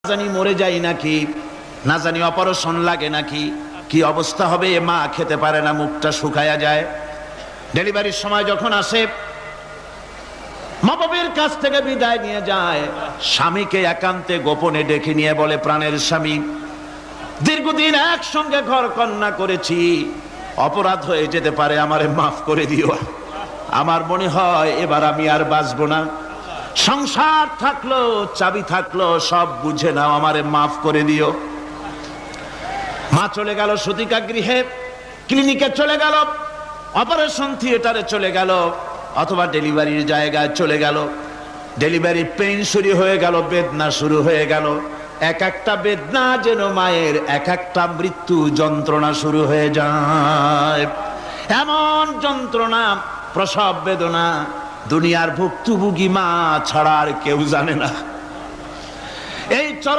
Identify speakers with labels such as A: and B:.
A: জানি মরে যাই নাকি, না জানি অপারেশন লাগে নাকি, কি অবস্থা হবে। মা খেতে পারে না, মুখটা শুকায়া যায়। ডেলিভারির সময় যখন আসে, মা বাবার কাছ থেকে বিদায় নিয়ে যায়, স্বামীকে একান্তে গোপনে ডেকে নিয়ে বলে, প্রাণের স্বামী, দীর্ঘদিন একসঙ্গে ঘর কন্যা করেছি, অপরাধ হয়ে যেতে পারে, আমারে মাফ করে দিও। আমার মনে হয় এবার আমি আর বাঁচবো না। সংসার থাকলো, চাবি থাকলো, সব বুঝে নাও, আমারে মাফ করে দিও। মা চলে গেল সতিকা গৃহে, ক্লিনিকে চলে গেল, অপারেশন থিয়েটারে চলে গেল, অথবা ডেলিভারির জায়গায় চলে গেল। ডেলিভারি পেইন শুরু হয়ে গেল, বেদনা শুরু হয়ে গেল। এক একটা বেদনা যেন মায়ের এক একটা মৃত্যু যন্ত্রণা শুরু হয়ে যায়। এমন যন্ত্রণা, প্রসব বেদনা দুনিয়ার ভুক্তভোগী মা ছাড়া আর কেউ জানে না। এই